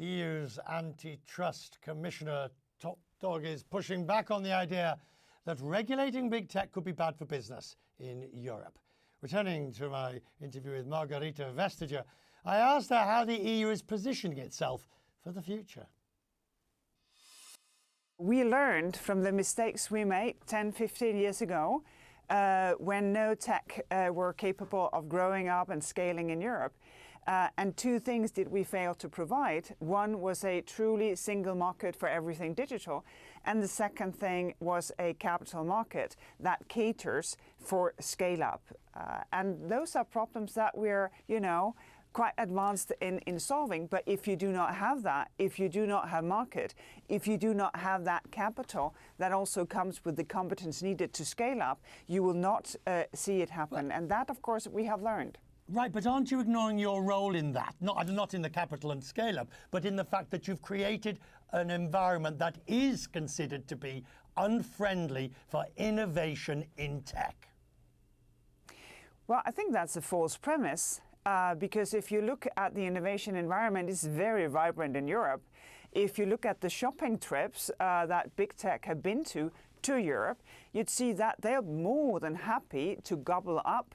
EU's antitrust commissioner, Top Dog, is pushing back on the idea that regulating big tech could be bad for business in Europe. Returning to my interview with Margrethe Vestager, I asked her how the EU is positioning itself for the future. We learned from the mistakes we made 10, 15 years ago when no tech were capable of growing up and scaling in Europe. And two things did we fail to provide. One was a truly single market for everything digital. And the second thing was a capital market that caters for scale up. And those are problems that we're, quite advanced in solving. But if you do not have that, if you do not have market, if you do not have that capital that also comes with the competence needed to scale up, you will not see it happen. And that, of course, we have learned. Right, but aren't you ignoring your role in that? Not in the capital and scale up, but in the fact that you've created an environment that is considered to be unfriendly for innovation in tech? Well, I think that's a false premise. Because if you look at the innovation environment, it's very vibrant in Europe. If you look at the shopping trips that big tech have been to Europe, you'd see that they're more than happy to gobble up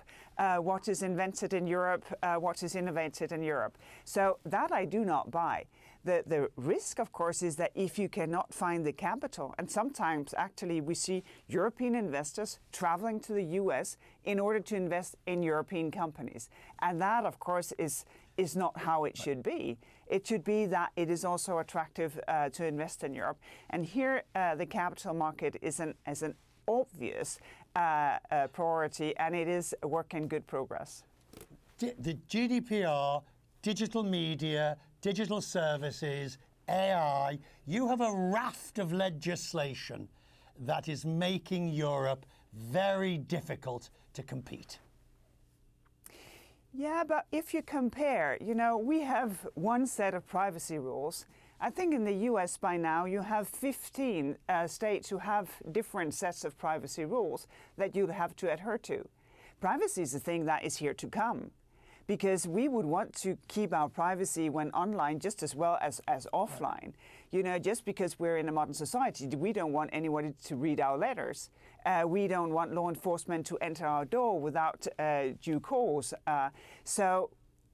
what is invented in Europe, what is innovated in Europe. So that I do not buy. The risk, of course, is that if you cannot find the capital, and sometimes actually we see European investors traveling to the US in order to invest in European companies. And that, of course, is not how it should be. It should be that it is also attractive to invest in Europe. And here the capital market is an obvious priority, and it is a work in good progress. The GDPR, digital media, digital services, AI, you have a raft of legislation that is making Europe very difficult to compete. Yeah, but if you compare, we have one set of privacy rules. I think in the US by now you have 15 states who have different sets of privacy rules that you have to adhere to. Privacy is a thing that is here to come, because we would want to keep our privacy when online just as well as offline. Just because we're in a modern society, we don't want anybody to read our letters. We don't want law enforcement to enter our door without due cause. So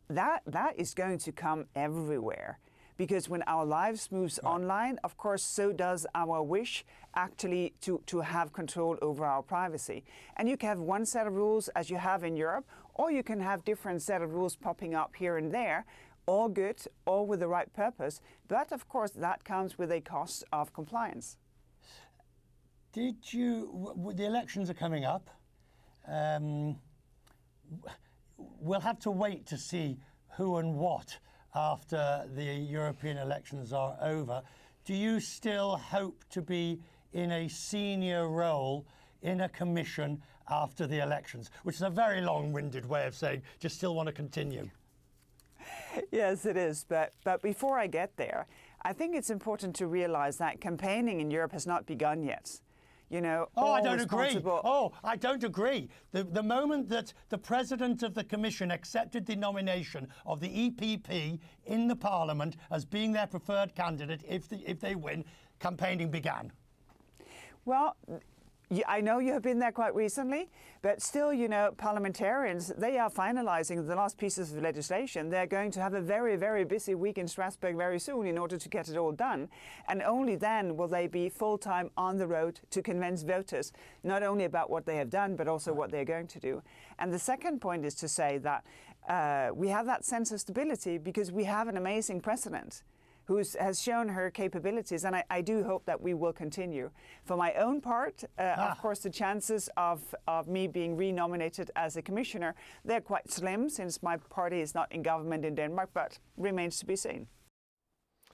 that is going to come everywhere. Because when our lives moves online, of course, so does our wish actually to have control over our privacy. And you can have one set of rules as you have in Europe, or you can have different set of rules popping up here and there, all good, all with the right purpose. But of course, that comes with a cost of compliance. The elections are coming up. We'll have to wait to see who and what after the European elections are over. Do you still hope to be in a senior role in a commission after the elections? Which is a very long-winded way of saying, do you still want to continue? Yes, it is. But before I get there, I think it's important to realize that campaigning in Europe has not begun yet. I don't agree. I don't agree. The moment that the president of the Commission accepted the nomination of the EPP in the Parliament as being their preferred candidate if they win, campaigning began. Well, I know you have been there quite recently, but still, parliamentarians, they are finalizing the last pieces of legislation. They're going to have a very, very busy week in Strasbourg very soon in order to get it all done. And only then will they be full-time on the road to convince voters, not only about what they have done, but also what they're going to do. And the second point is to say that we have that sense of stability because we have an amazing president who has shown her capabilities, and I do hope that we will continue. For my own part, of course, the chances of me being renominated as a commissioner, they're quite slim since my party is not in government in Denmark, but remains to be seen.